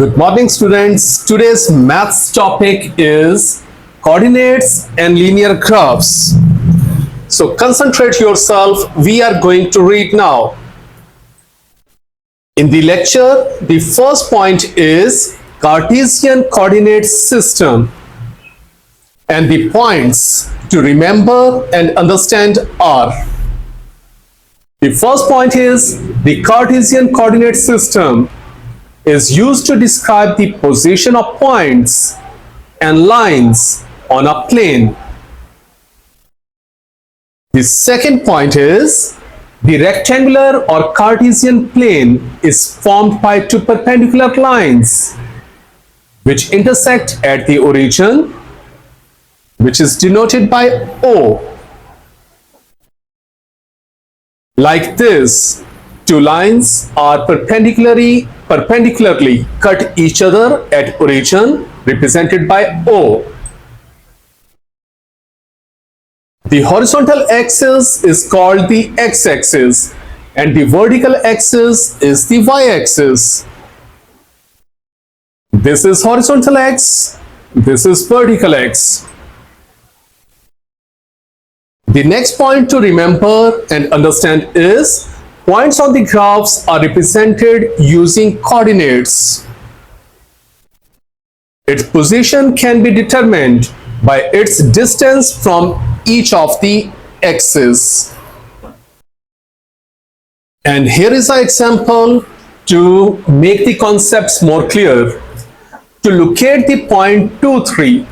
Good morning, students. Today's maths topic is coordinates and linear graphs. So concentrate yourself. We are going to read now. In the lecture, the first point is Cartesian coordinate system. And the points to remember and understand are: the first point is the Cartesian coordinate system is used to describe the position of points and lines on a plane. The second point is the rectangular or Cartesian plane is formed by two perpendicular lines which intersect at the origin, which is denoted by O. Like this, two lines are perpendicularly cut each other at origin, represented by O. The horizontal axis is called the x-axis and the vertical axis is the y-axis. This is horizontal x, this is vertical x. The next point to remember and understand is points on the graphs are represented using coordinates. Its position can be determined by its distance from each of the axes. And here is an example to make the concepts more clear. To locate the point 2, 3,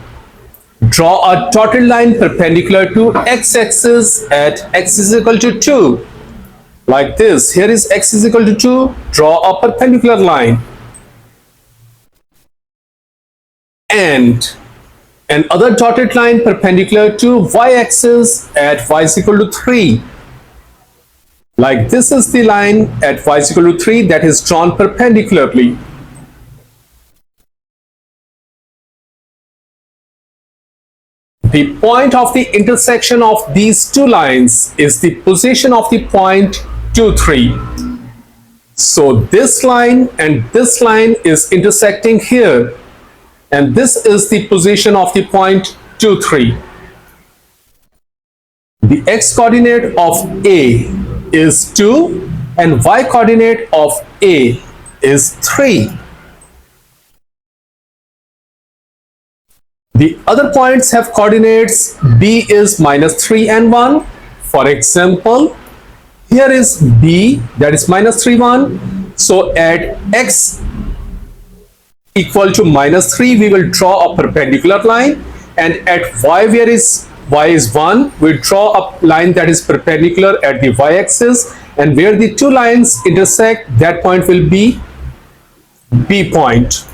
draw a dotted line perpendicular to x-axis at x is equal to 2. Like this, here is x is equal to 2, draw a perpendicular line. And another dotted line perpendicular to y-axis at y is equal to 3. Like this is the line at y is equal to 3 that is drawn perpendicularly. The point of the intersection of these two lines is the position of the point 2, 3. So this line and this line is intersecting here, and this is the position of the point 2, 3. The x coordinate of A is 2 and y coordinate of A is 3. The other points have coordinates. B is -3 and 1. For example, here is B, that is -3, 1. So at x equal to -3, we will draw a perpendicular line, and at y, where is y is 1, we draw a line that is perpendicular at the y-axis, and where the two lines intersect, that point will be B point.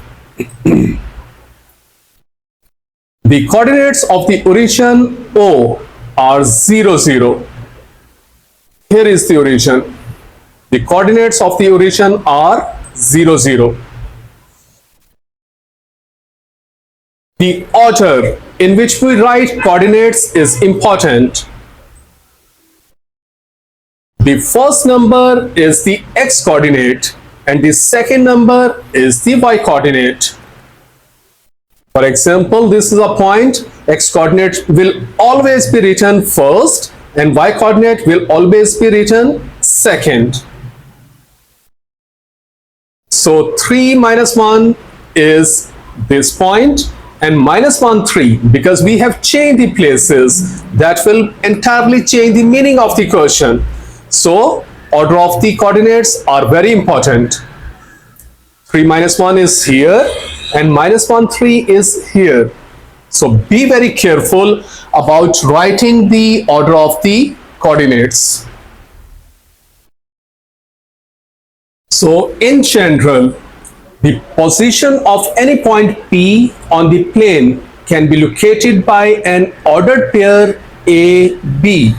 The coordinates of the origin O are 0, 0. Here is the origin. The coordinates of the origin are 0, 0. The order in which we write coordinates is important. The first number is the x coordinate and the second number is the y coordinate. For example, this is a point. X coordinate will always be written first and y coordinate will always be written second. So 3 minus 1 is this point, and -1, 3, because we have changed the places, that will entirely change the meaning of the question. So order of the coordinates are very important. 3 minus 1 is here and -1, 3 is here. So be very careful about writing the order of the coordinates. So in general, the position of any point P on the plane can be located by an ordered pair A, B.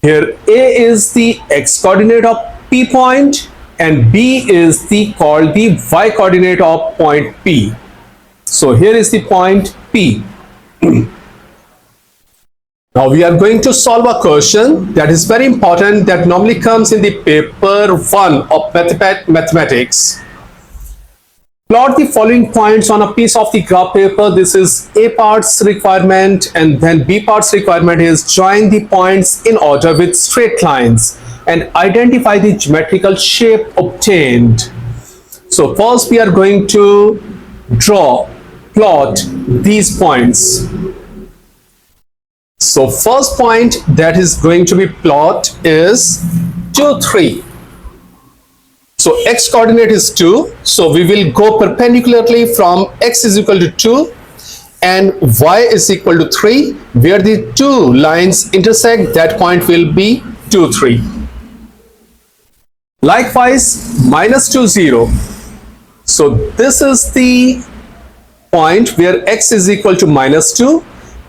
Here A is the x coordinate of P point and B is called the y coordinate of point P. So here is the point P. Now we are going to solve a question that is very important, that normally comes in the paper 1 of mathematics. Plot the following points on a piece of the graph paper. This is A part's requirement, and then B part's requirement is join the points in order with straight lines and identify the geometrical shape obtained. So first we are going to plot these points. So first point that is going to be plot is 2, 3. So x coordinate is 2. So we will go perpendicularly from x is equal to 2 and y is equal to 3. Where the two lines intersect, that point will be 2, 3. Likewise, minus 2, 0. So this is the point where x is equal to minus 2,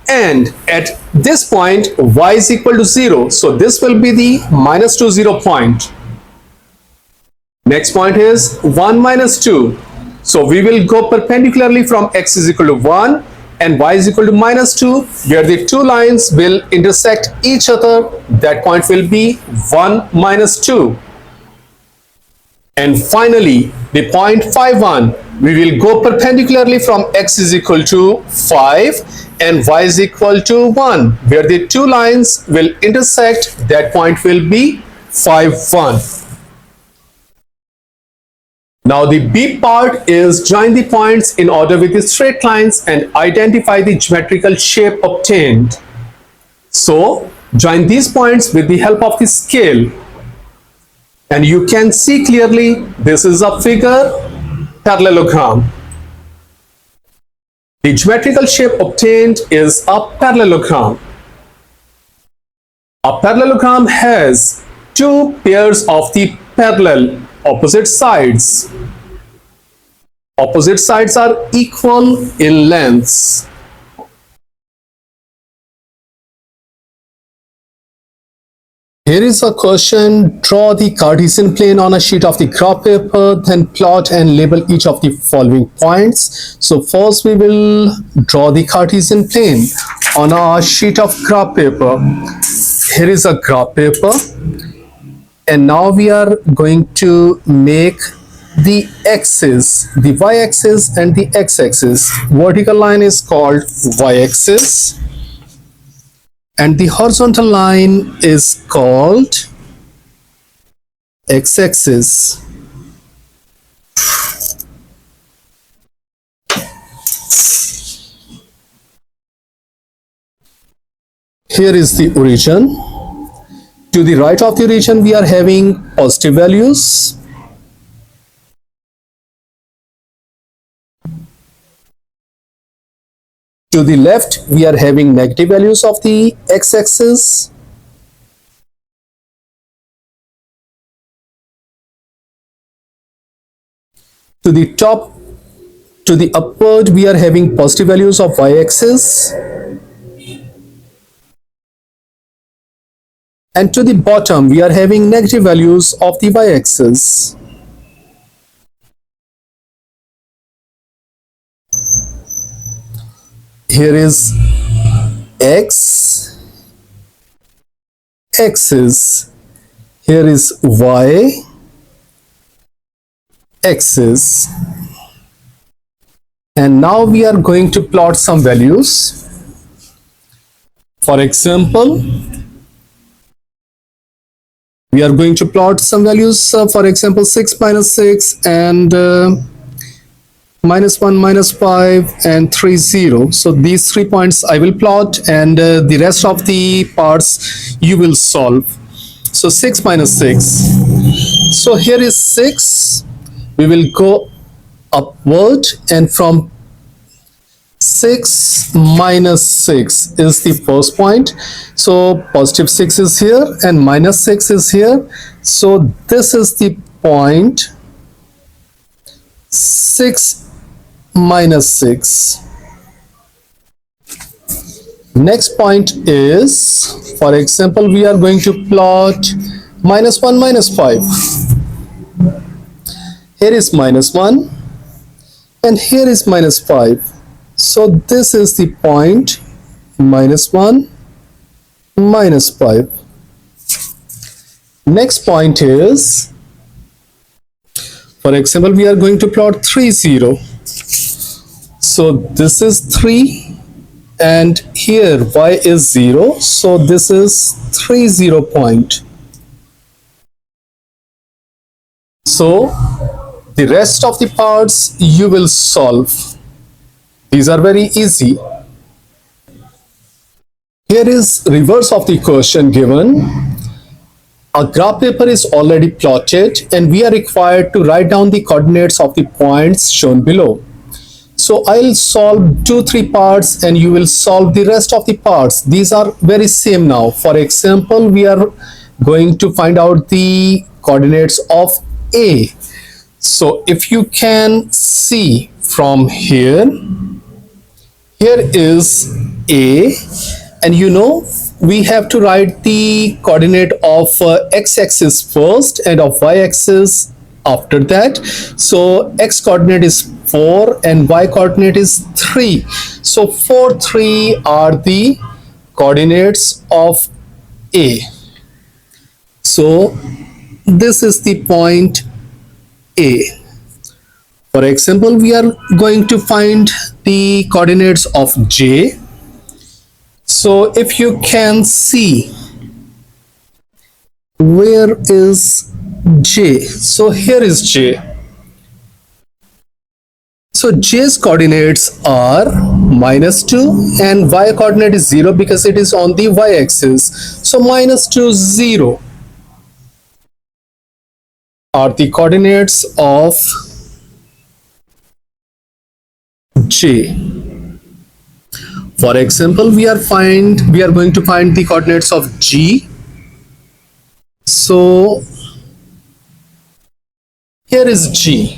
and at this point y is equal to 0. So this will be the minus 2, 0 point. Next point is 1, minus 2. So we will go perpendicularly from x is equal to 1 and y is equal to minus 2, where the two lines will intersect each other. That point will be 1, minus 2. And finally, the point 5, 1. We will go perpendicularly from x is equal to 5 and y is equal to 1, where the two lines will intersect. That point will be 5, 1. Now the B part is join the points in order with the straight lines and identify the geometrical shape obtained. So join these points with the help of the scale. And you can see clearly this is a figure parallelogram. The geometrical shape obtained is a parallelogram. A parallelogram has two pairs of the parallel opposite sides. Opposite sides are equal in lengths. Here is a question. Draw the Cartesian plane on a sheet of the graph paper, then plot and label each of the following points. So first we will draw the Cartesian plane on a sheet of graph paper. Here is a graph paper. And now we are going to make the axis, the y-axis and the x-axis. Vertical line is called y-axis and the horizontal line is called x-axis. Here is the origin. To the right of the origin, we are having positive values. To the left, we are having negative values of the x-axis. To the top, to the upward, we are having positive values of y-axis. And to the bottom, we are having negative values of the y-axis. Here is x, axis. Here is y, axis. And now we are going to plot some values. For example, we are going to plot some values, for example 6, minus 6 and minus 1, minus 5 and 3, 0. So these 3 points I will plot and the rest of the parts you will solve. So 6, minus 6. So here is 6. We will go upward and from 6 minus 6 is the first point. So positive 6 is here and minus 6 is here. So this is the point 6 minus 6. Next point is, for example, we are going to plot minus 1, minus 5. Here is minus 1 and here is minus 5. So this is the point minus 1, minus 5. Next point is For example, we are going to plot 3 0. So this is 3 and here y is 0. So this is 3 0 point. So the rest of the parts you will solve. These are very easy. Here is reverse of the question given. A graph paper is already plotted and we are required to write down the coordinates of the points shown below. So I'll solve 2-3 parts and you will solve the rest of the parts. These are very same now. For example, we are going to find out the coordinates of A. So if you can see from here, here is A, and you know we have to write the coordinate of x-axis first and of y-axis after that. So x coordinate is 4 and y coordinate is 3. So 4 3 are the coordinates of A. So this is the point A. For example, we are going to find the coordinates of J. So if you can see, where is J? So here is J. So J's coordinates are -2 and y coordinate is 0 because it is on the y-axis. So -2, 0 are the coordinates of J. For example, we are going to find the coordinates of G. So here is G.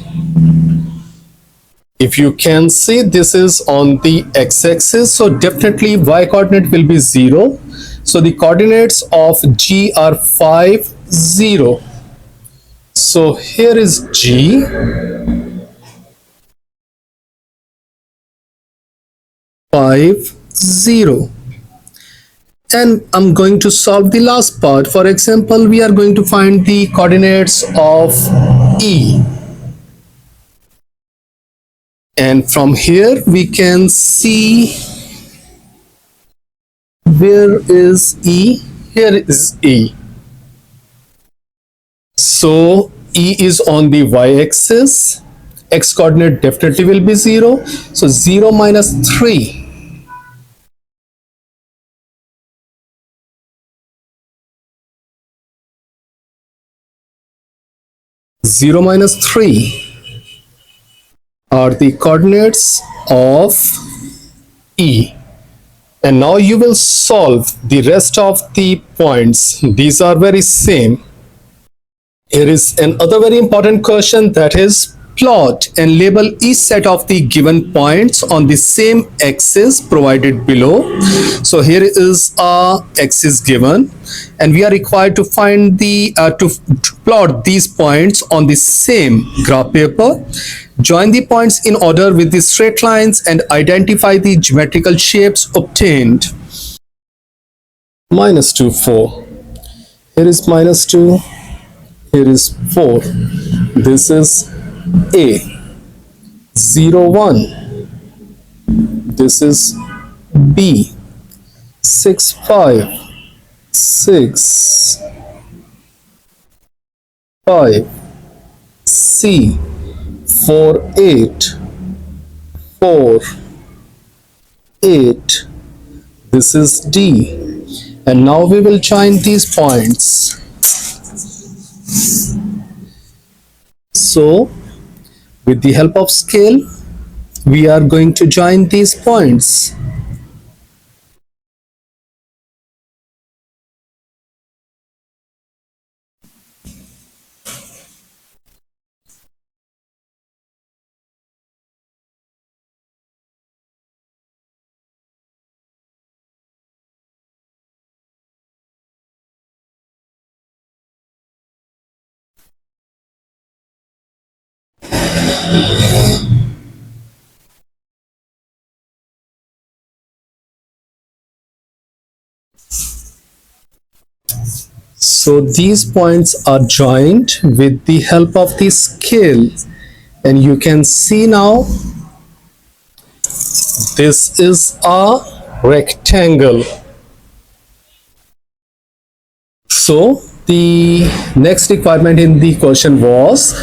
If you can see, this is on the x-axis, so definitely y coordinate will be 0. So the coordinates of G are 5 0. So here is G. 5 0. And I'm going to solve the last part. For example, we are going to find the coordinates of E. And from here we can see, where is E? Here is E. So E is on the y-axis. X coordinate definitely will be 0. So 0 minus 3. 0 minus 3 are the coordinates of E. And now you will solve the rest of the points. These are very same. Here is another very important question, that is plot and label each set of the given points on the same axis provided below. So here is a axis given and we are required to find the to plot these points on the same graph paper. Join the points in order with the straight lines and identify the geometrical shapes obtained. -2 4. Here is -2. Here is 4. This is A. 0 1. This is B. 6 5. 6 5. C. 4 8. 4 8. This is D. And now we will join these points. So with the help of scale, we are going to join these points. So these points are joined with the help of the scale, and you can see now this is a rectangle. So the next requirement in the question was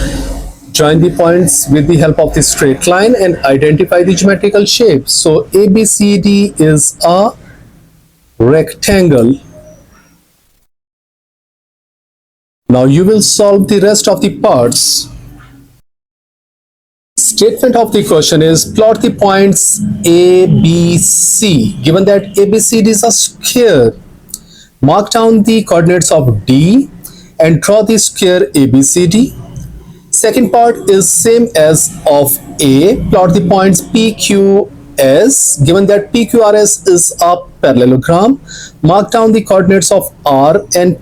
join the points with the help of the straight line and identify the geometrical shape. So ABCD is a rectangle. Now you will solve the rest of the parts. Statement of the question is plot the points A, B, C. Given that ABCD is a square, mark down the coordinates of D and draw the square ABCD. Second part is same as of A. Plot the points PQS. Given that PQRS is a parallelogram, mark down the coordinates of R and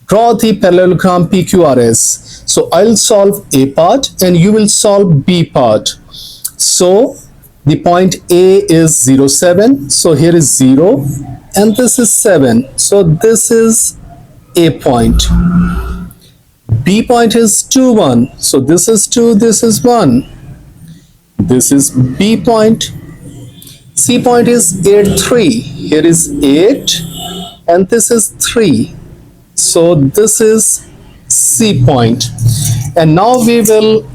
draw the parallelogram PQRS. So I'll solve A part and you will solve B part. So the point A is 0, 7. So here is 0 and this is 7. So this is A point. B point is 2, 1. So this is 2, this is 1. This is B point. C point is 8, 3. Here is 8 and this is 3. So this is C point. And now we will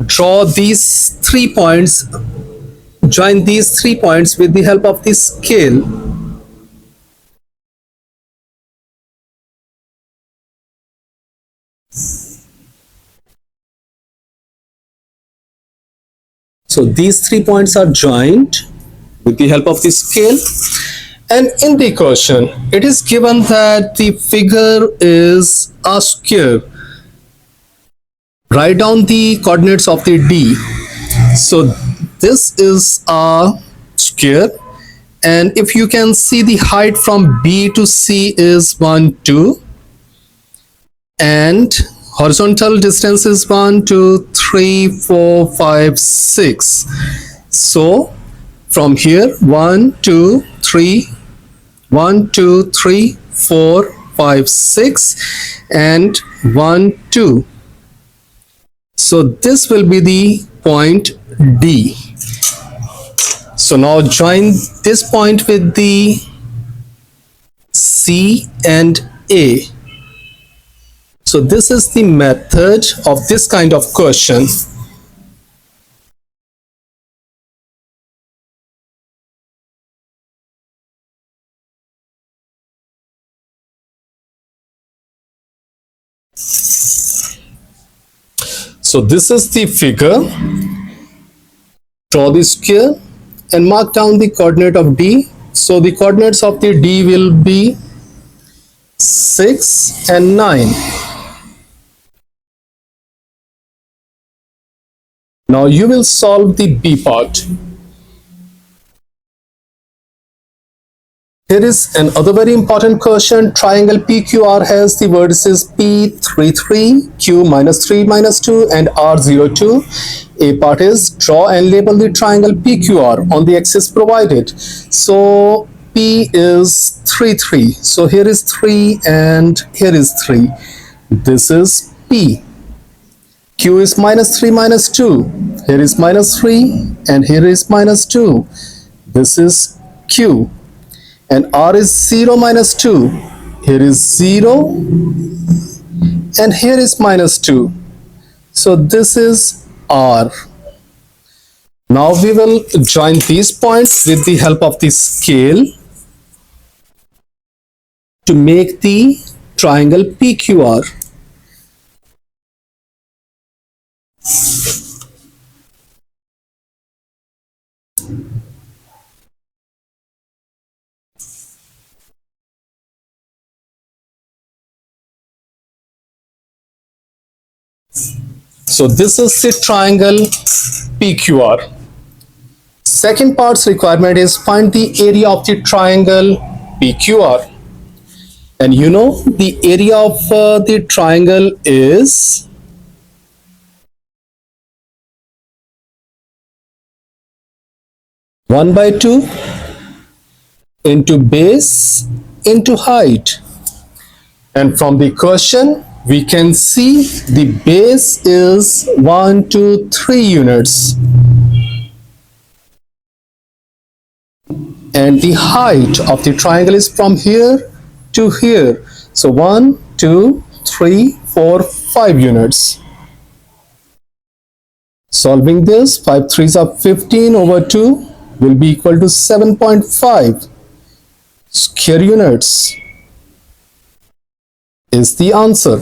draw these 3 points, join these 3 points with the help of the scale. So these 3 points are joined with the help of the scale. And in the question, it is given that the figure is a square. Write down the coordinates of the D. So this is a square. And if you can see, the height from B to C is 1, 2. And horizontal distance is 1, 2, 3, 4, 5, 6. So from here 1, 2, 3, 1, 2, 3, 4, 5, 6 and 1, 2. So this will be the point D. So now join this point with the C and A. So this is the method of this kind of question. So this is the figure. Draw the square and mark down the coordinate of D. So the coordinates of the D will be 6 and 9. Now you will solve the B part. Here is another very important question. Triangle PQR has the vertices P 3, 3, Q -3, -2 and R 0, 2. A part is draw and label the triangle PQR on the axis provided. So P is 3, 3. So here is 3 and here is 3. This is P. Q is -3, -2. Here is -3 and here is -2. This is Q. And R is 0, -2. Here is 0 and here is -2. So this is R. Now we will join these points with the help of the scale to make the triangle PQR. So this is the triangle PQR. Second part's requirement is find the area of the triangle PQR. And you know the area of the triangle is one by 2 into base into height. And from the question, we can see the base is 1, 2, 3 units. And the height of the triangle is from here to here. So 1, 2, 3, 4, 5 units. Solving this, 5 3s are 15 over 2 will be equal to 7.5 square units is the answer.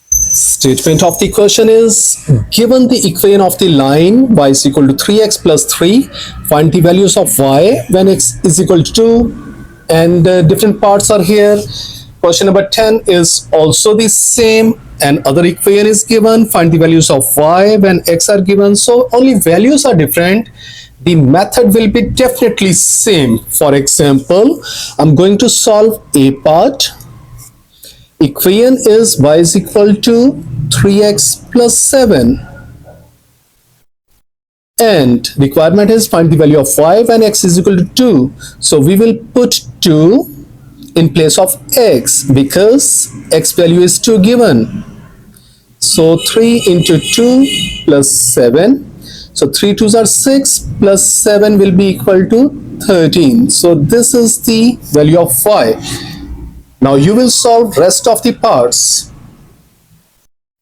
Statement of the question is, given the equation of the line y is equal to 3x plus 3, find the values of y when x is equal to 2, and different parts are here. Question number 10 is also the same, and other equation is given, find the values of y when x are given. So only values are different, the method will be definitely same. For example, I'm going to solve a part. Equation is y is equal to 3x plus 7, and requirement is find the value of y when x is equal to 2. So we will put 2 in place of x because x value is 2 given. So 3 into 2 plus 7. So 3 2s are 6 plus 7 will be equal to 13. So this is the value of y. Now you will solve rest of the parts.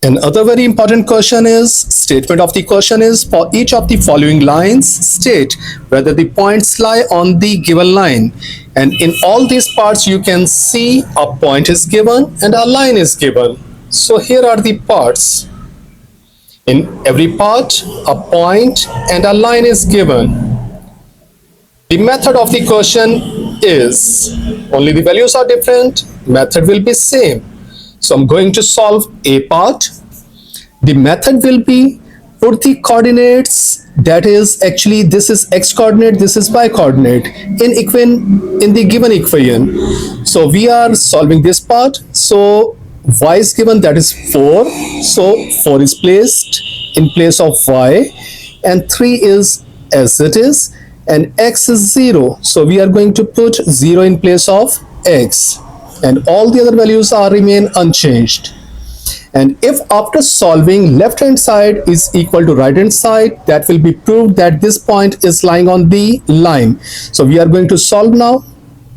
Another very important question is, statement of the question is, for each of the following lines, state whether the points lie on the given line. And in all these parts you can see a point is given and a line is given. So here are the parts. In every part, a point and a line is given. The method of the question is, only the values are different, method will be same. So I'm going to solve a part. The method will be, put the coordinates, that is actually this is x coordinate, this is y coordinate in the given equation. So we are solving this part. So y is given, that is 4. So 4 is placed in place of y, and 3 is as it is, and x is 0. So we are going to put 0 in place of x, and all the other values are remain unchanged. And if after solving left hand side is equal to right hand side, that will be proved that this point is lying on the line. So we are going to solve now.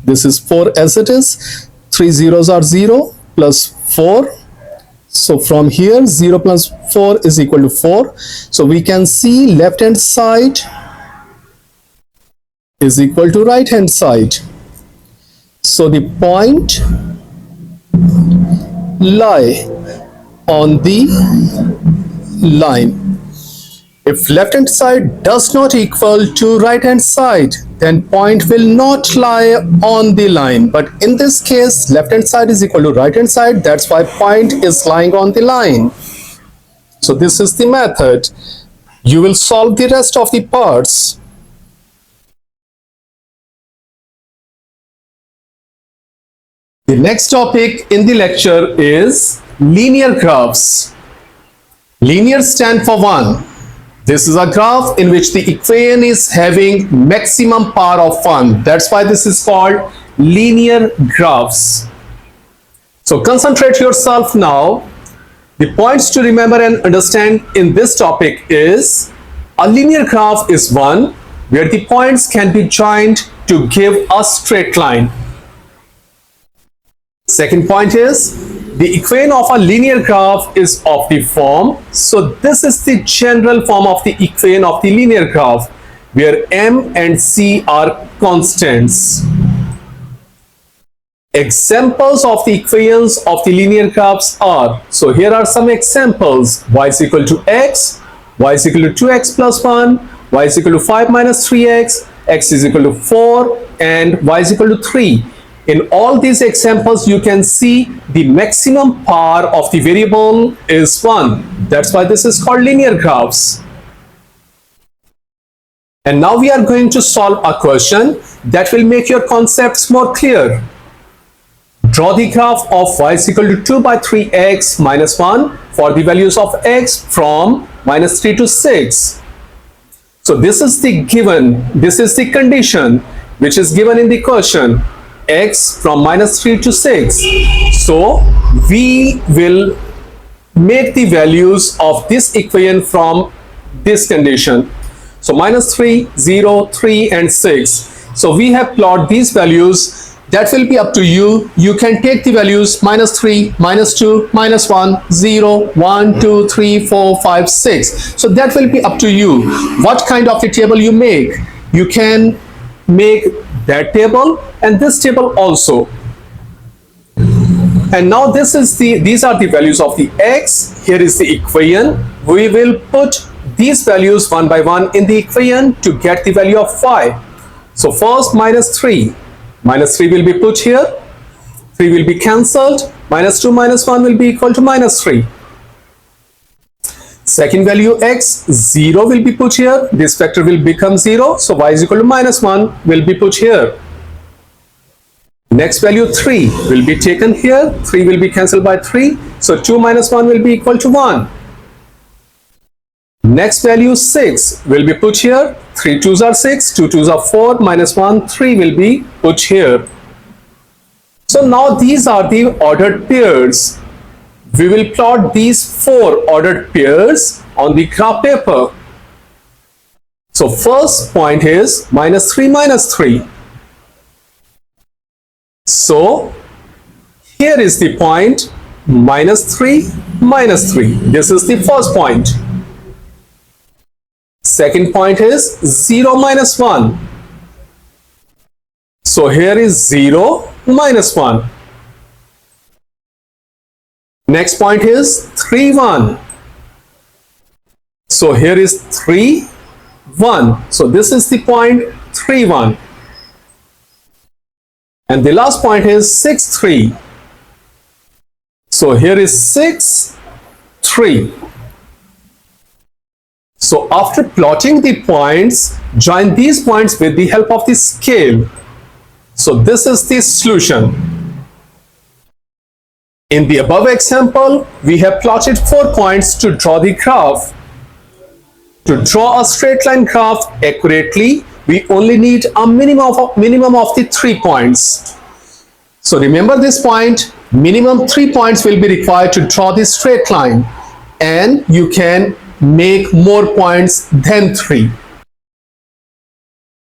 This is 4 as it is. 3 zeros are 0 plus 4. So from here 0 plus 4 is equal to 4. So we can see left hand side is equal to right hand side. So the point lie on the line. If left hand side does not equal to right hand side, then point will not lie on the line. But in this case, left hand side is equal to right hand side, that's why point is lying on the line. So this is the method. You will solve the rest of the parts. The next topic in the lecture is linear graphs. Linear stand for 1. This is a graph in which the equation is having maximum power of 1. That's why this is called linear graphs. So concentrate yourself now. The points to remember and understand in this topic is, a linear graph is one where the points can be joined to give a straight line. Second point is, the equation of a linear graph is of the form. So this is the general form of the equation of the linear graph, where m and c are constants. Examples of the equations of the linear graphs are, so here are some examples: y is equal to x, y is equal to 2x plus 1, y is equal to 5 minus 3x, x is equal to 4, and y is equal to 3. In all these examples, you can see the maximum power of the variable is 1. That's why this is called linear graphs. And now we are going to solve a question that will make your concepts more clear. Draw the graph of y is equal to 2 by 3x minus 1 for the values of x from minus 3 to 6. So this is the given, this is the condition which is given in the question. x from minus 3 to 6. So we will make the values of this equation from this condition. So minus 3, 0, 3 and 6. So we have plotted these values. That will be up to you. You can take the values minus 3, minus 2, minus 1, 0, 1, 2, 3, 4, 5, 6. So that will be up to you. What kind of a table you make? You can make that table and this table also. And now these are the values of the x. Here is the equation. We will put these values one by one in the equation to get the value of y. So first minus 3. Minus 3 will be put here. 3 will be cancelled. Minus 2 minus 1 will be equal to minus 3. Second value x, 0 will be put here. This factor will become 0. So y is equal to minus 1 will be put here. Next value 3 will be taken here. 3 will be cancelled by 3. So 2 minus 1 will be equal to 1. Next value 6 will be put here. 3 2s are 6, 2 2s are 4, minus 1, 3 will be put here. So now these are the ordered pairs. We will plot these 4 ordered pairs on the graph paper. So first point is minus 3, minus 3. So here is the point minus 3, minus 3. This is the first point. Second point is 0, minus 1. So here is 0, minus 1. Next point is 3, 1. So here is 3, 1. So this is the point 3, 1. And the last point is 6, 3. So here is 6, 3. So after plotting the points, join these points with the help of the scale. So this is the solution. In the above example, we have plotted 4 points to draw the graph. To draw a straight line graph accurately, we only need a minimum of the 3 points. So remember this point, minimum 3 points will be required to draw this straight line, and you can make more points than 3.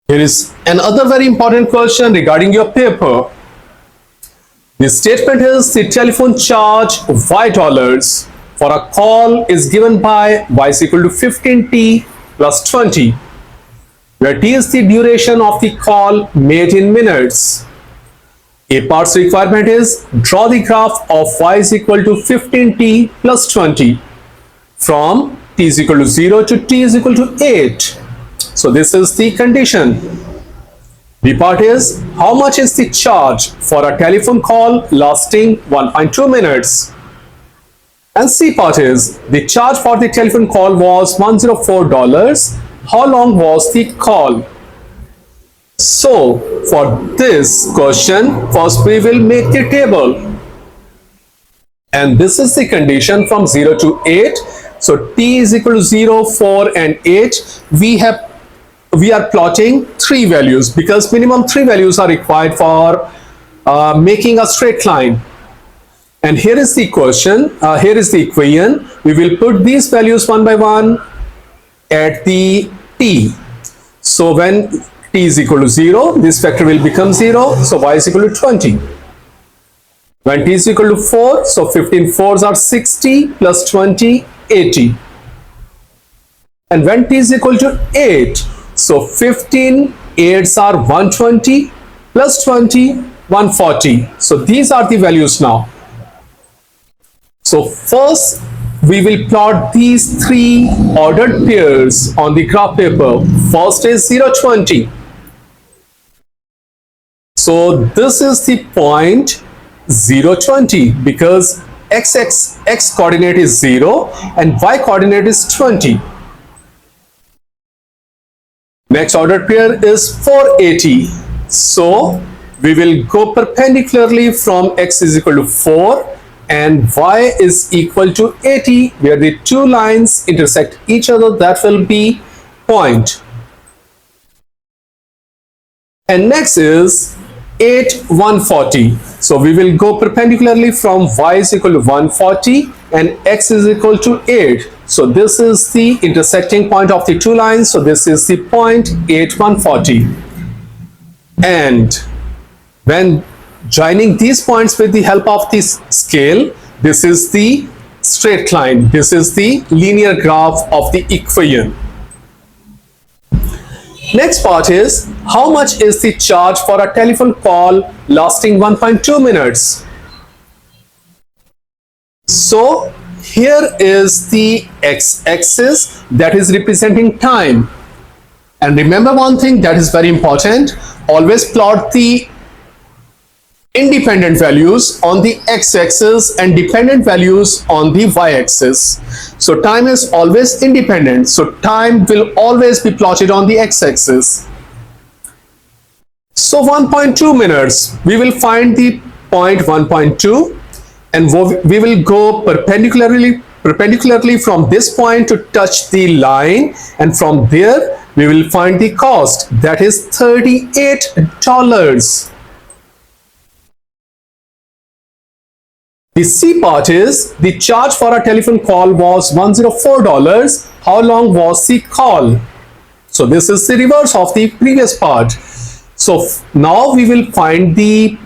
Here is another very important question regarding your paper. The statement is the telephone charge $y for a call is given by y is equal to 15t plus 20, where t is the duration of the call made in minutes. A part's requirement is draw the graph of y is equal to 15t plus 20 from t is equal to 0 to t is equal to 8. So this is the condition. B part is how much is the charge for a telephone call lasting 1.2 minutes. And C part is the charge for the telephone call was $104. How long was the call? So for this question, first we will make the table. And this is the condition from 0 to 8. So t is equal to 0, 4 and 8. We are plotting 3 values because minimum 3 values are required for making a straight line. And here is the question, here is the equation. We will put these values one by one at the t. So when t is equal to 0, this factor will become 0. So y is equal to 20. When t is equal to 4, so 15 4s are 60 plus 20, 80. And when t is equal to 8, so 15 8s are 120 plus 20, 140. So these are the values now. So first we will plot these 3 ordered pairs on the graph paper. First is 0, 20. So this is the point 0, 20 because x coordinate is 0 and y coordinate is 20. Next ordered pair is 480. So we will go perpendicularly from x is equal to 4 and y is equal to 80, where the 2 lines intersect each other. That will be point. And next is 8, 140. So we will go perpendicularly from y is equal to 140 and x is equal to 8. So this is the intersecting point of the two lines. So this is the point 8, 140. And when joining these points with the help of this scale, this is the straight line. This is the linear graph of the equation. Next part is, how much is the charge for a telephone call lasting 1.2 minutes? So here is the x-axis that is representing time. And remember one thing that is very important, always plot the independent values on the x-axis and dependent values on the y-axis. So time is always independent. So time will always be plotted on the x-axis. So 1.2 minutes, we will find the point 1.2 and we will go perpendicularly from this point to touch the line, and from there we will find the cost, that is $38. The C part is, the charge for a telephone call was $104. How long was the call? So this is the reverse of the previous part. So now we will find the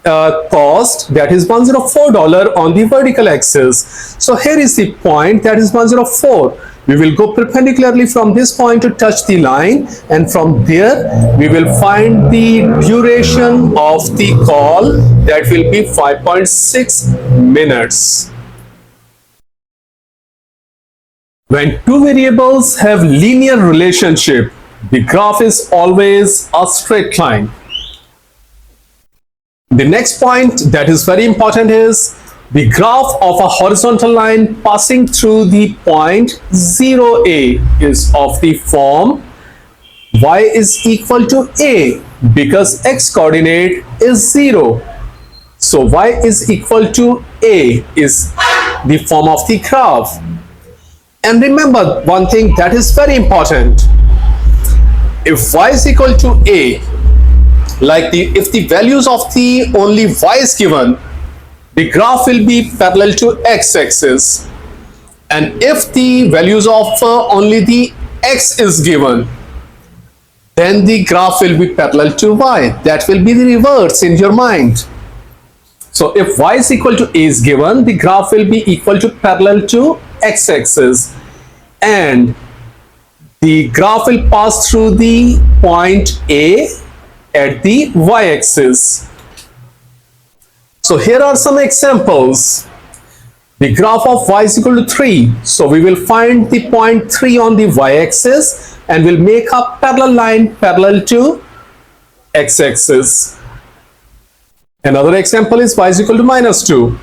cost, that is $104 on the vertical axis. So here is the point, that is 104. We will go perpendicularly from this point to touch the line, and from there we will find the duration of the call, that will be 5.6 minutes. When two variables have linear relationship, the graph is always a straight line. The next point that is very important is the graph of a horizontal line passing through the point 0a is of the form y is equal to a, because x coordinate is 0. So y is equal to a is the form of the graph. And remember one thing that is very important. If y is equal to a, like if the values of the only y is given, the graph will be parallel to x-axis, and if the values of only the x is given, then the graph will be parallel to y. That will be the reverse in your mind. So if y is equal to a is given, the graph will be equal to parallel to x-axis, and the graph will pass through the point A at the y-axis. So here are some examples. The graph of y is equal to 3. So we will find the point 3 on the y-axis and will make a parallel line parallel to x-axis. Another example is y is equal to -2.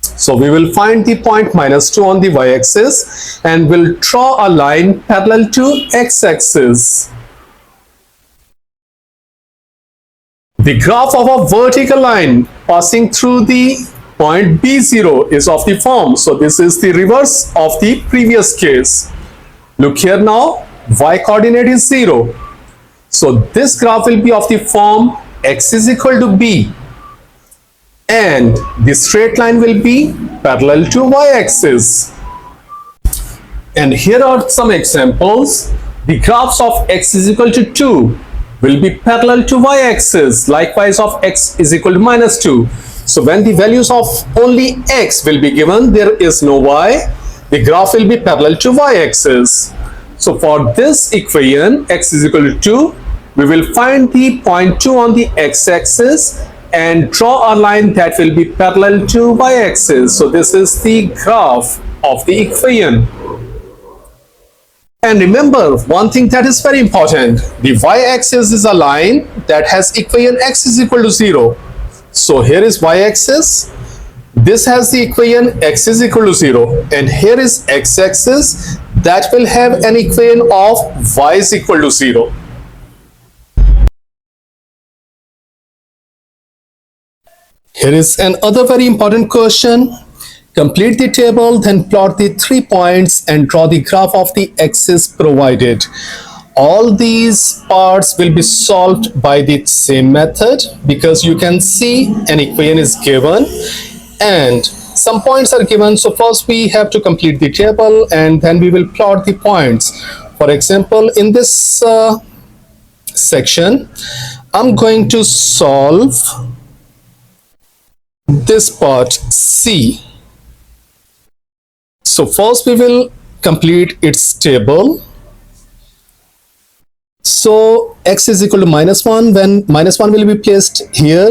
So we will find the point -2 on the y-axis and will draw a line parallel to x-axis. The graph of a vertical line passing through the point B0 is of the form. So this is the reverse of the previous case. Look here now, y coordinate is 0. So this graph will be of the form x is equal to b, and the straight line will be parallel to y-axis. And here are some examples. The graphs of x is equal to 2 will be parallel to y-axis, likewise of x is equal to -2. So when the values of only x will be given, there is no y, the graph will be parallel to y-axis. So for this equation, x is equal to 2, we will find the point 2 on the x-axis and draw a line that will be parallel to y-axis. So this is the graph of the equation. And remember one thing that is very important. The y-axis is a line that has equation x is equal to 0. So here is y-axis. This has the equation x is equal to 0. And here is x-axis that will have an equation of y is equal to 0. Here is another very important question. Complete the table, then plot the 3 points and draw the graph of the axis provided. all these parts will be solved by the same method, because you can see an equation is given and some points are given. So first we have to complete the table and then we will plot the points. For example, in this section, I'm going to solve this part C. So first we will complete its table. So x is equal to -1. When -1 will be placed here,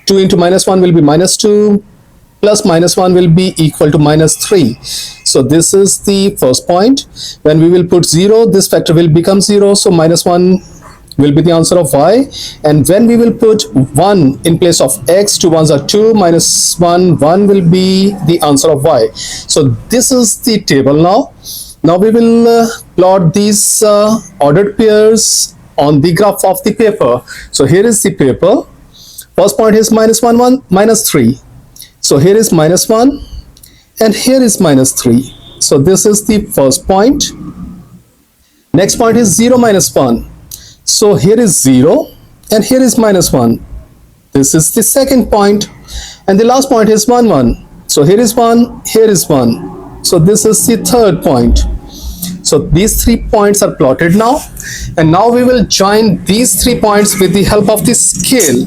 2 into -1 will be -2, plus -1 will be equal to -3. So this is the first point. When we will put 0, this factor will become 0. So -1 will be the answer of y. And when we will put 1 in place of x, 2 ones are 2, -1, 1 will be the answer of y. So this is the table now. Now we will plot these ordered pairs on the graph of the paper. So here is the paper. First point is -1, 1, -3. So here is -1 and here is -3. So this is the first point. Next point is 0, -1. So here is 0 and here is -1. This is the second point. And the last point is 1, 1. So here is 1, here is 1. So this is the third point. So these 3 points are plotted now. And now we will join these 3 points with the help of the scale.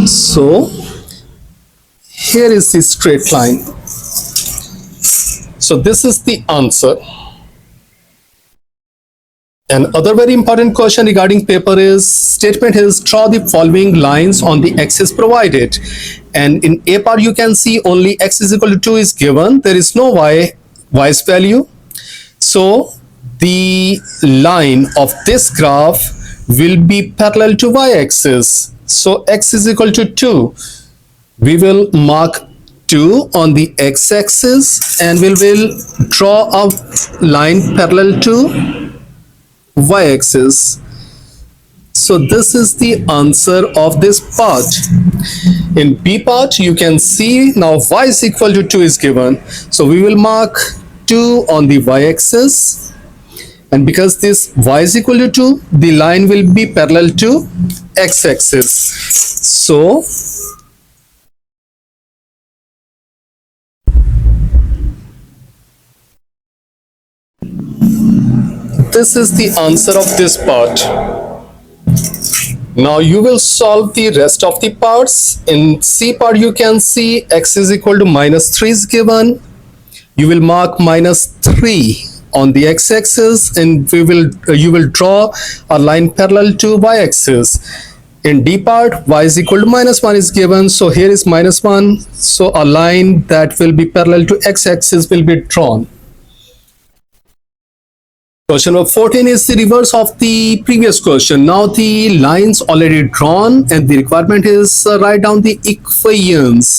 So here is the straight line. So this is the answer. Another very important question regarding paper is, statement is draw the following lines on the axis provided. And in A part you can see only x is equal to 2 is given. There is no y's value. So the line of this graph will be parallel to y-axis. So x is equal to 2. We will mark 2 on the x-axis and we will draw a line parallel to y-axis. So this is the answer of this part. In B part you can see now y is equal to 2 is given. So we will mark 2 on the y-axis, and because this y is equal to 2, the line will be parallel to x-axis. So this is the answer of this part. Now you will solve the rest of the parts. In C part you can see x is equal to -3 is given. You will mark -3 on the x-axis and you will draw a line parallel to y-axis. In D part, y is equal to -1 is given. So here is -1. So a line that will be parallel to x-axis will be drawn. Question number 14 is the reverse of the previous question. Now the lines already drawn and the requirement is write down the equations.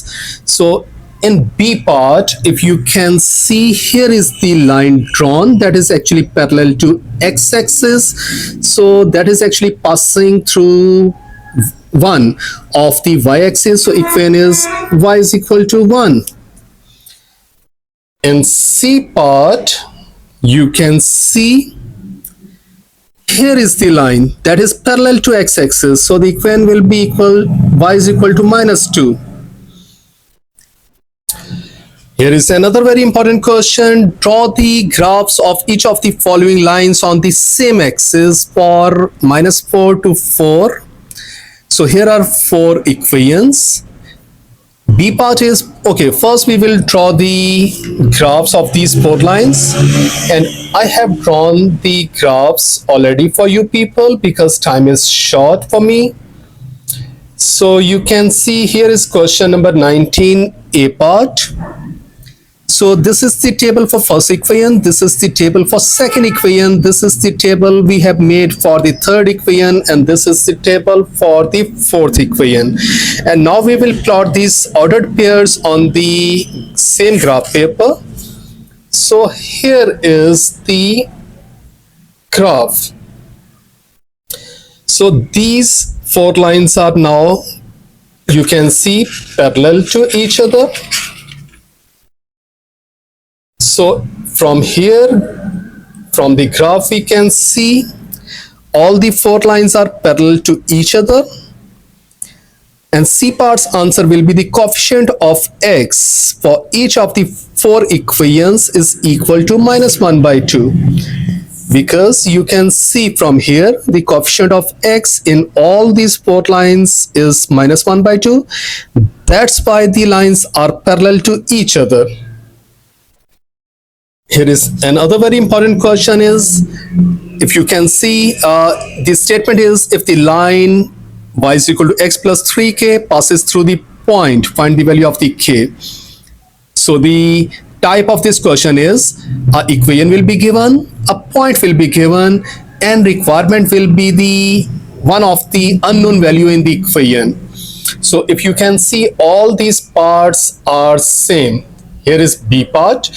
So in B part, if you can see, here is the line drawn that is actually parallel to x-axis. So that is actually passing through one of the y-axis. So equation is y is equal to 1. In C part, you can see here is the line that is parallel to x-axis. So the equation will be equal, y is equal to -2. Here is another very important question. Draw the graphs of each of the following lines on the same axis for -4 to 4. So here are 4 equations. B part is, okay, first we will draw the graphs of these 4 lines, and I have drawn the graphs already for you people because time is short for me. So you can see here is question number 19, A part. So this is the table for first equation, this is the table for second equation, this is the table we have made for the third equation, and this is the table for the fourth equation. And now we will plot these ordered pairs on the same graph paper. So here is the graph. So these 4 lines are now, you can see, parallel to each other. So from here, from the graph, we can see all the four lines are parallel to each other, and C part's answer will be the coefficient of x for each of the four equations is equal to -1/2, because you can see from here the coefficient of x in all these four lines is -1/2. That's why the lines are parallel to each other. Here is another very important question is, if you can see, the statement is, if the line y is equal to x plus 3k passes through the point, find the value of the k. So the type of this question is, a equation will be given, a point will be given, and requirement will be the one of the unknown value in the equation. So if you can see, all these parts are same. Here is B part,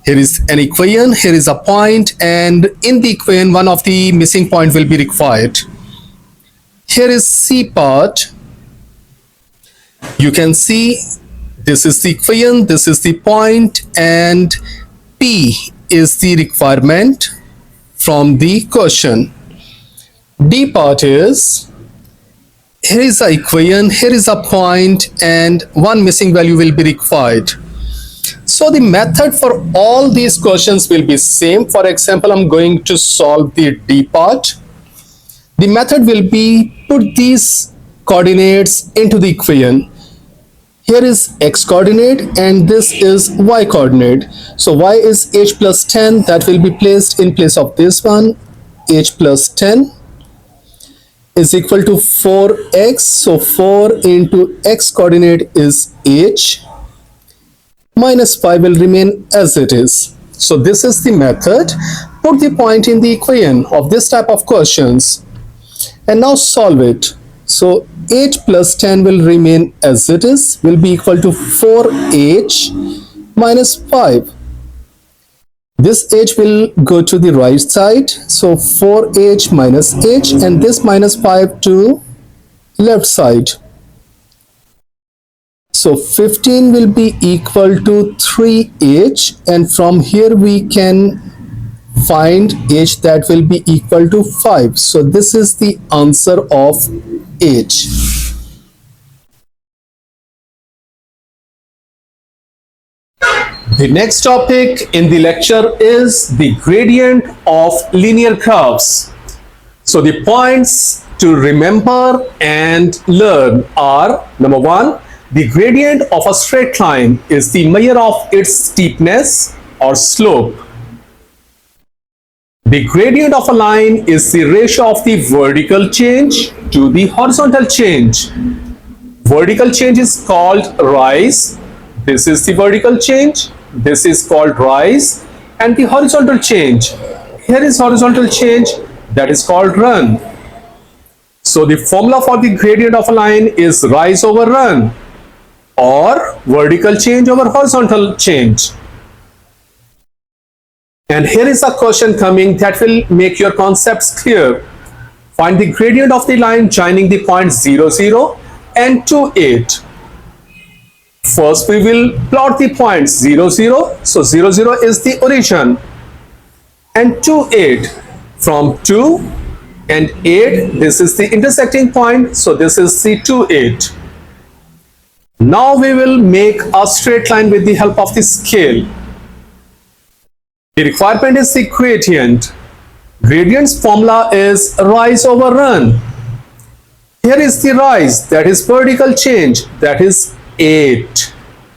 here is an equation, here is a point, and in the equation one of the missing point will be required. Here is C part. You can see this is the equation, this is the point, and P is the requirement from the question. D part is, here is a equation, here is a point, and one missing value will be required. So the method for all these questions will be same. For example, I'm going to solve the D part. The method will be, put these coordinates into the equation. Here is x coordinate and this is y coordinate. So y is h plus 10, that will be placed in place of this one. H plus 10 is equal to 4x. So 4 into x coordinate is h. Minus 5 will remain as it is. So this is the method. Put the point in the equation of this type of questions and now solve it. So 8 plus 10 will remain as it is, will be equal to 4h minus 5. This h will go to the right side, so 4h minus h, and this minus 5 to left side. So 15 will be equal to 3h, and from here we can find h, that will be equal to 5. So this is the answer of h. The next topic in the lecture is the gradient of linear graphs. So the points to remember and learn are, number one, the gradient of a straight line is the measure of its steepness or slope. The gradient of a line is the ratio of the vertical change to the horizontal change. Vertical change is called rise. This is the vertical change. This is called rise. And the horizontal change, here is horizontal change, that is called run. So the formula for the gradient of a line is rise over run, or vertical change over horizontal change. And here is a question coming that will make your concepts clear. Find the gradient of the line joining the points 0, 0 and 2, 8. First we will plot the points 0, 0. So 0, 0 is the origin. And 2, 8. From 2 and 8, this is the intersecting point. So this is the 2, 8. Now we will make a straight line with the help of the scale. The requirement is the gradient. Gradient's formula is rise over run. Here is the rise, that is vertical change, that is 8.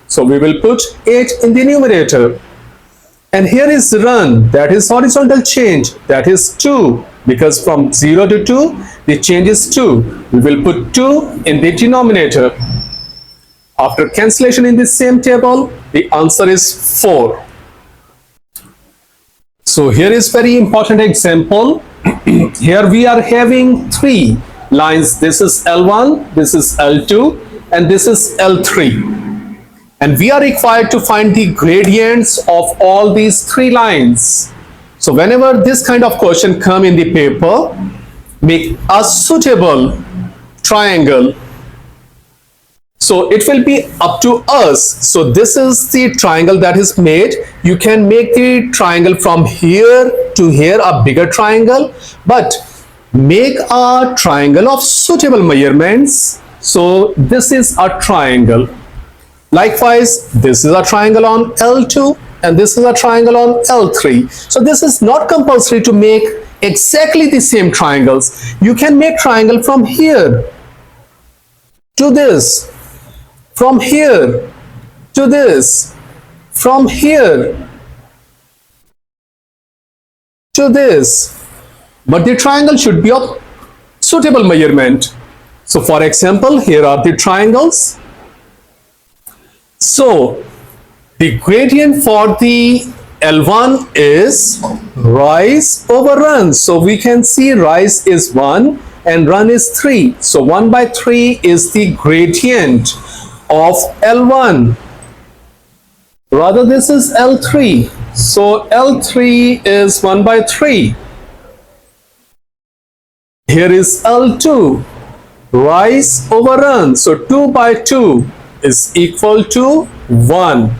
So we will put 8 in the numerator. And here is run, that is horizontal change, that is 2. Because from 0 to 2, the change is 2. We will put 2 in the denominator. After cancellation in the same table, the answer is 4. So here is very important example. Here we are having 3 lines. This is L1, this is L2, and this is L3. And we are required to find the gradients of all these 3 lines. So whenever this kind of question come in the paper, make a suitable triangle. So it will be up to us. So this is the triangle that is made. You can make the triangle from here to here, a bigger triangle, but make a triangle of suitable measurements. So this is a triangle. Likewise, this is a triangle on L2 and this is a triangle on L3. So this is not compulsory to make exactly the same triangles. You can make triangle from here to this, from here to this, from here to this, but the triangle should be of suitable measurement. So for example, here are the triangles. So the gradient for the L1 is rise over run. So we can see rise is 1 and run is 3. So 1 by 3 is the gradient of L1. Rather, this is L3. So L3 is 1 by 3. Here is L2. Rise over run. So 2 by 2 is equal to 1.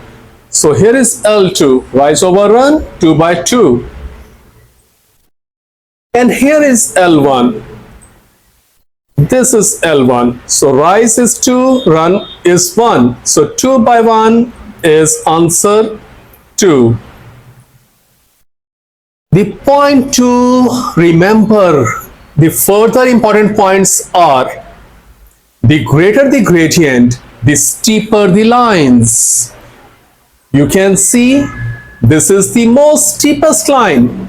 So here is L2. Rise over run 2 by 2. And here is L1. This is L1. So rise is 2, run is 1. So 2 by 1 is answer 2. The point to remember, the further important points are: the greater the gradient, the steeper the lines. You can see this is the most steepest line.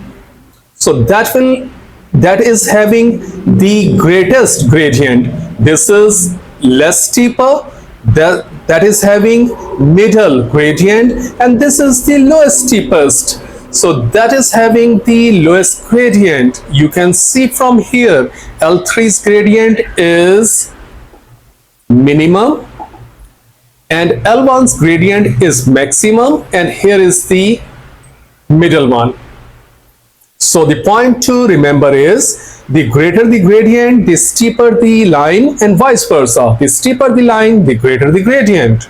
So that is having the greatest gradient. This is less steeper, that is having middle gradient, and this is the lowest steepest. So that is having the lowest gradient. You can see from here L3's gradient is minimum and L1's gradient is maximum, and here is the middle one. So the point to remember is: the greater the gradient, the steeper the line, and vice versa. The steeper the line, the greater the gradient.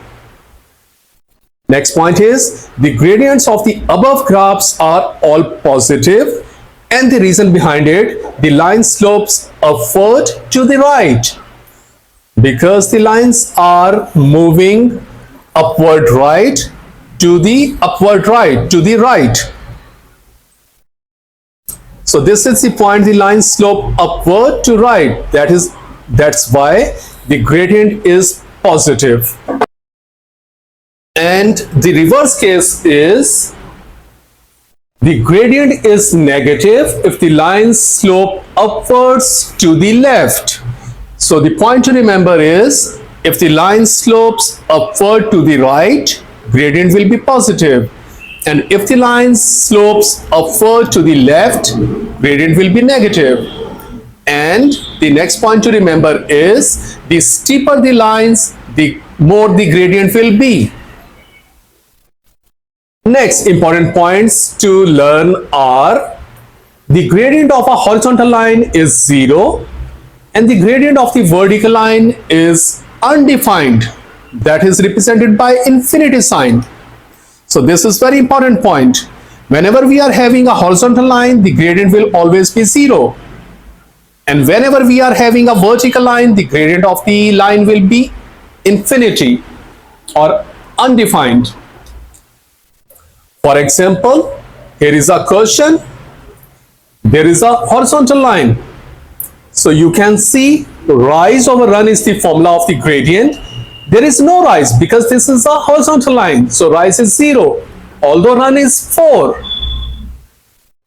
Next point is: the gradients of the above graphs are all positive, and the reason behind it, the line slopes upward to the right, because the lines are moving upward right to the right. So this is the point, the line slope upward to right. That's why the gradient is positive. And the reverse case is: the gradient is negative if the lines slope upwards to the left. So the point to remember is: if the line slopes upward to the right, gradient will be positive. And if the line slopes upward to the left, gradient will be negative. And the next point to remember is: the steeper the lines, the more the gradient will be. Next important points to learn are: the gradient of a horizontal line is 0 and the gradient of the vertical line is undefined, that is represented by infinity sign. So this is very important point. Whenever we are having a horizontal line, the gradient will always be 0. And whenever we are having a vertical line, the gradient of the line will be infinity or undefined. For example, here is a question. There is a horizontal line. So you can see rise over run is the formula of the gradient. There is no rise because this is a horizontal line. So rise is 0, although run is 4.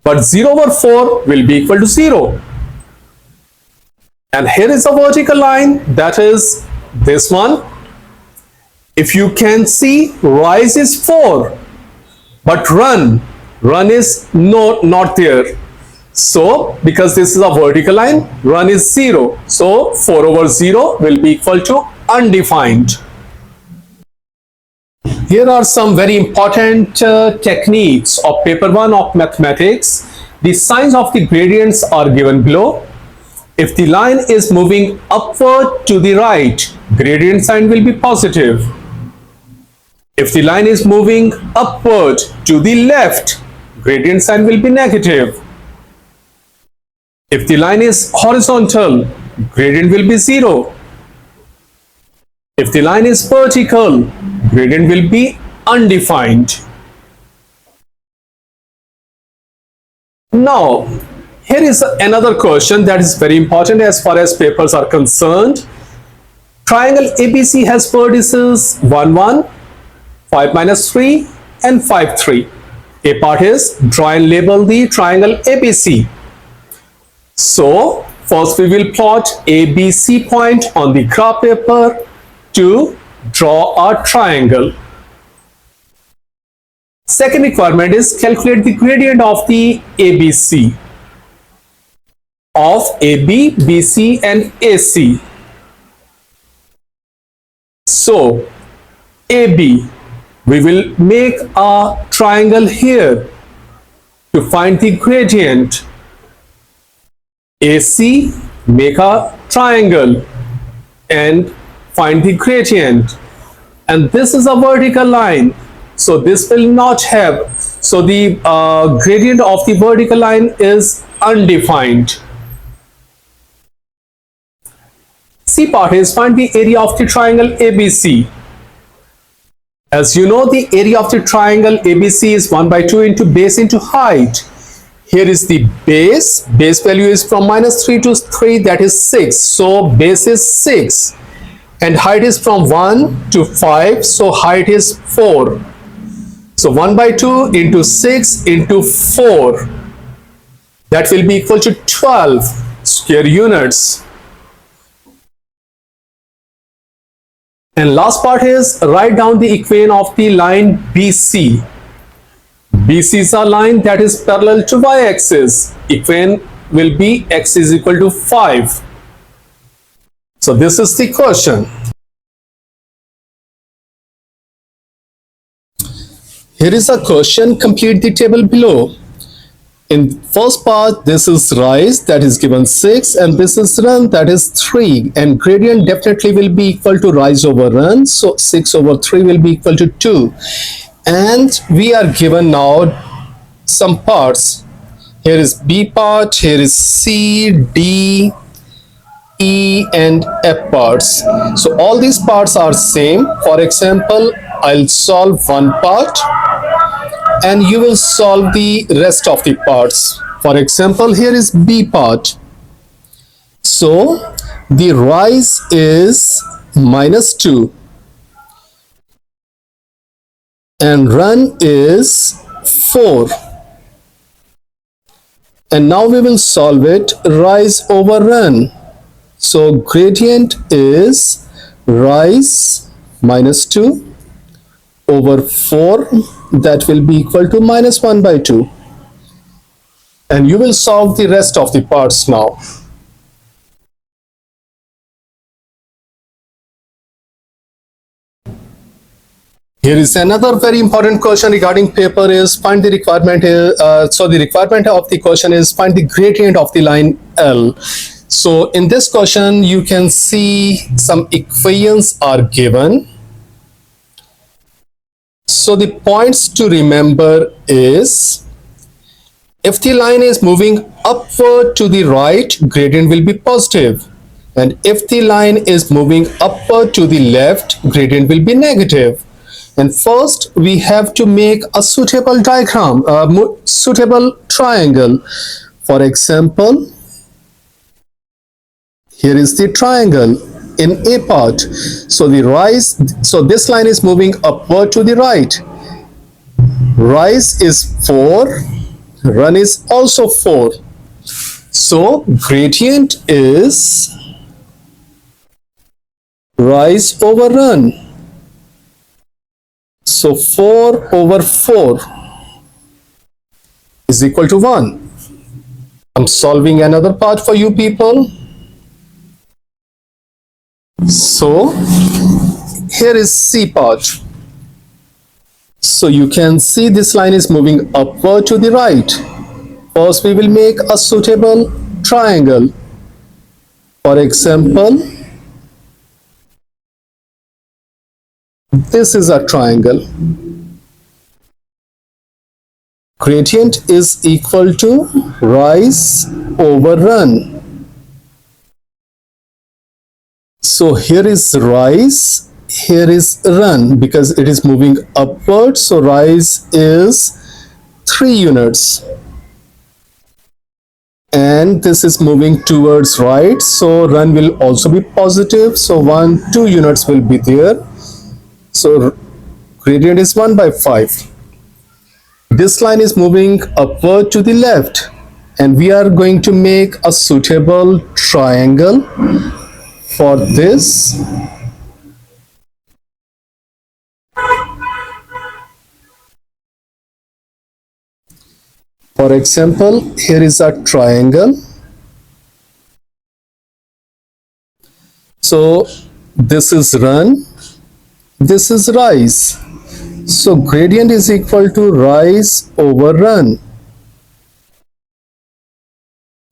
But 0 over 4 will be equal to 0. And here is a vertical line, that is this one. If you can see, rise is 4. But run is not there. So because this is a vertical line, run is 0. So 4 over 0 will be equal to undefined. Here are some very important techniques of paper 1 of mathematics. The signs of the gradients are given below. If the line is moving upward to the right, gradient sign will be positive. If the line is moving upward to the left, gradient sign will be negative. If the line is horizontal, gradient will be 0. If the line is vertical, gradient will be undefined. Now, here is another question that is very important as far as papers are concerned. Triangle ABC has vertices 1, 1, 5 minus 3 and 5, 3. A part is draw and label the triangle ABC. So, first we will plot ABC point on the graph paper to draw a triangle. Second requirement is calculate the gradient of the ABC of AB, BC and AC. So, AB, we will make a triangle here to find the gradient. AC, make a triangle and find the gradient. And this is a vertical line, so this will not have, so the gradient of the vertical line is undefined. C part is find the area of the triangle ABC. As you know, the area of the triangle ABC is 1 by 2 into base into height. Here is the base value is from minus 3 to 3, that is 6. So base is 6 and height is from 1 to 5, so height is 4. So 1 by 2 into 6 into 4, that will be equal to 12 square units. And last part is write down the equation of the line BC. BC is a line that is parallel to y-axis. Equation will be x is equal to 5. So this is the question. Here is a question, complete the table below. In first part, this is rise, that is given 6, and this is run, that is 3, and gradient definitely will be equal to rise over run, so 6 over 3 will be equal to 2. And we are given now some parts. Here is B part, here is C, D, E and F parts. So all these parts are same. For example, I'll solve one part and you will solve the rest of the parts. For example, here is B part. So the rise is minus 2 and run is 4. And now we will solve it rise over run. So gradient is rise minus 2 over 4, that will be equal to minus 1 by 2. And you will solve the rest of the parts now. Here is another very important question regarding paper is find the requirement. So the requirement of the question is find the gradient of the line L. So in this question, you can see some equations are given. So the points to remember is, if the line is moving upward to the right, gradient will be positive. And if the line is moving upward to the left, gradient will be negative. And first, we have to make a suitable diagram, a suitable triangle. For example, here is the triangle in A part. So the rise, so this line is moving upward to the right. Rise is 4, run is also 4. So gradient is rise over run. So 4 over 4 is equal to 1. I'm solving another part for you people. So here is C part. So you can see this line is moving upward to the right. First we will make a suitable triangle. For example, this is a triangle. Gradient is equal to rise over run. So here is rise, here is run because it is moving upward. So rise is 3 units. And this is moving towards right. So run will also be positive. So 2 units will be there. So gradient is 1 by 5. This line is moving upward to the left. And we are going to make a suitable triangle for this. For example, here is a triangle. So this is run, this is rise. So gradient is equal to rise over run.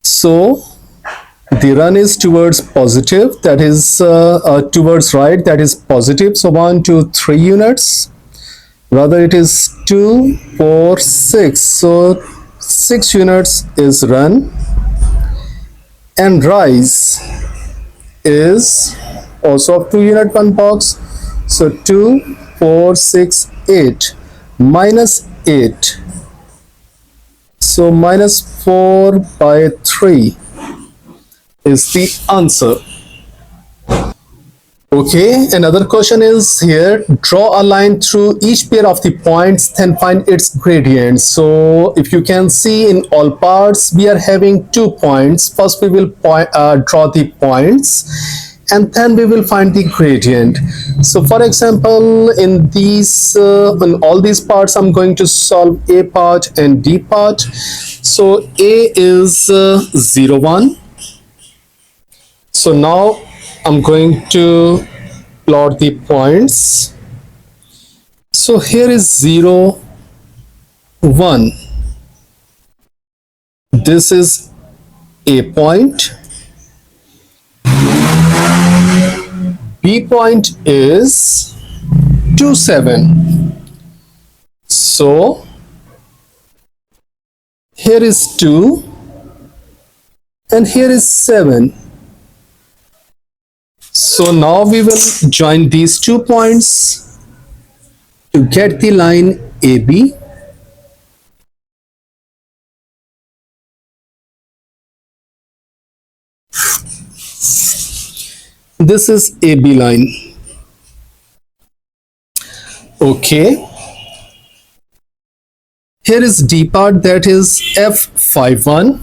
So the run is towards positive, that is towards right, that is positive. So 1, 2, 3 units. Rather it is 2, 4, 6. So 6 units is run. And rise is also of 2 unit 1 box. So 2, 4, 6, 8 minus 8. So minus 4 by 3 is the answer. Okay, another question is here, draw a line through each pair of the points, then find its gradient. So if you can see in all parts, we are having 2 points. First we will draw the points and then we will find the gradient. So for example, in all these parts, I'm going to solve A part and D part. So A is 0, 1. So now I'm going to plot the points. So here is 0, 1. This is A point. B point is 2, 7. So here is 2 and here is 7. So now we will join these 2 points to get the line AB. This is AB line. Okay. Here is D part, that is F51.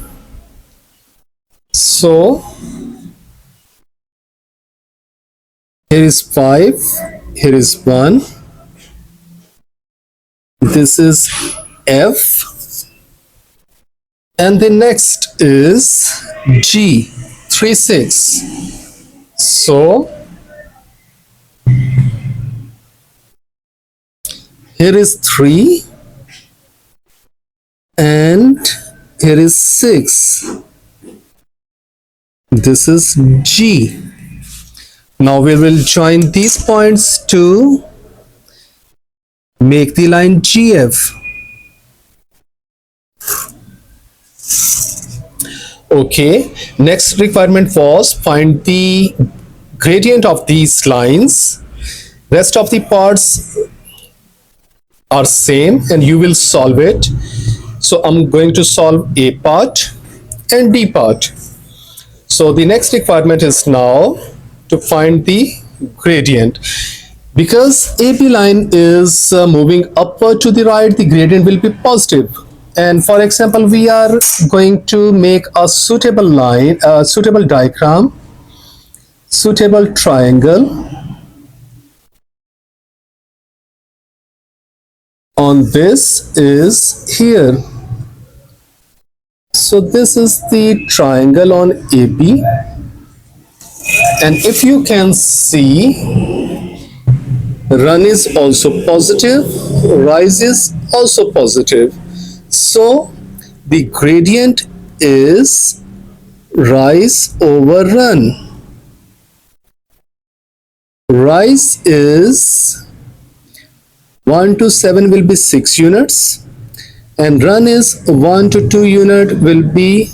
So here is 5, here is 1. This is F. And the next is G, 3, 6. So here is 3 and here is 6. This is G. Now we will join these points to make the line GF. Okay, next requirement was find the gradient of these lines. Rest of the parts are same and you will solve it. So I'm going to solve A part and D part. So the next requirement is now to find the gradient. Because AB line is moving upward to the right, the gradient will be positive. And for example, we are going to make a suitable line, a suitable diagram, suitable triangle on this is here. So this is the triangle on AB. And if you can see, run is also positive, rise is also positive. So the gradient is rise over run. Rise is 1 to 7 will be 6 units, and run is 1 to 2 unit will be,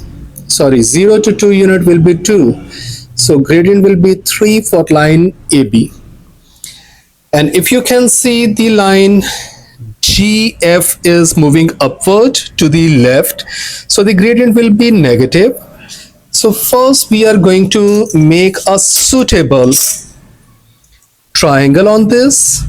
sorry, 0 to 2 unit will be 2. So gradient will be 3 for line AB. And if you can see, the line GF is moving upward to the left, so the gradient will be negative. So first we are going to make a suitable triangle on this.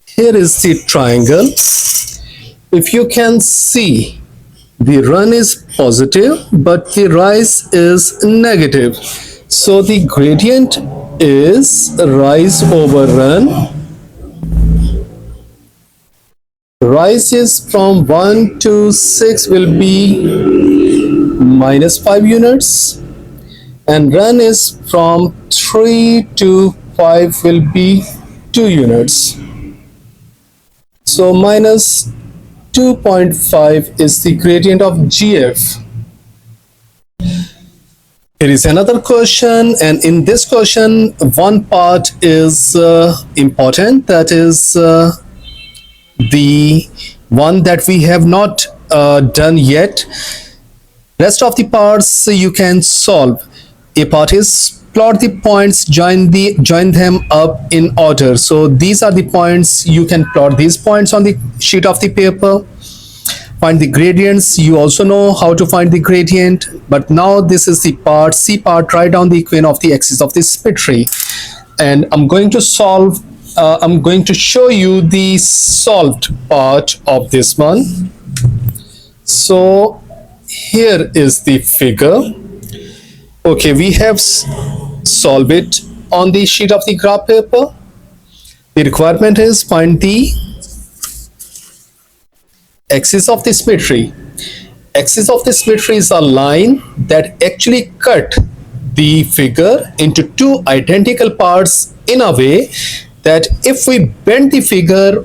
Here is the triangle. If you can see, the run is positive, but the rise is negative. So the gradient is rise over run. Rise is from 1 to 6 will be minus 5 units, and run is from 3 to 5 will be 2 units. So minus 2.5 is the gradient of GF. Here is another question, and in this question one part is important, that is the one that we have not done yet. Rest of the parts you can solve. A part is plot the points, join them up in order. So these are the points. You can plot these points on the sheet of the paper. Find the gradients. You also know how to find the gradient, but now this is the part C part. Write down the equation of the axis of the symmetry, and I'm going to solve. I'm going to show you the solved part of this one. So here is the figure. Okay, we have solved it on the sheet of the graph paper. The requirement is find the axis of the symmetry. Axis of the symmetry is a line that actually cut the figure into two identical parts in a way that if we bend the figure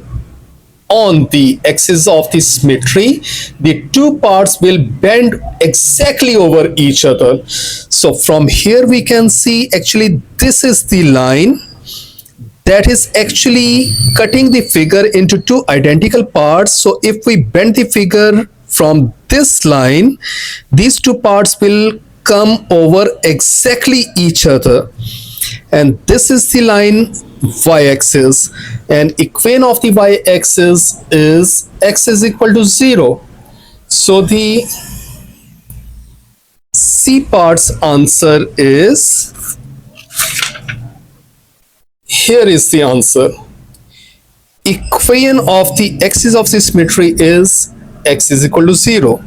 on the axis of the symmetry, the two parts will bend exactly over each other. So from here we can see actually this is the line that is actually cutting the figure into two identical parts. So if we bend the figure from this line, these two parts will come over exactly each other, and this is the line y-axis, and equation of the y-axis is x is equal to 0. So the C part's answer is, here is the answer. Equation of the axis of the symmetry is x is equal to 0.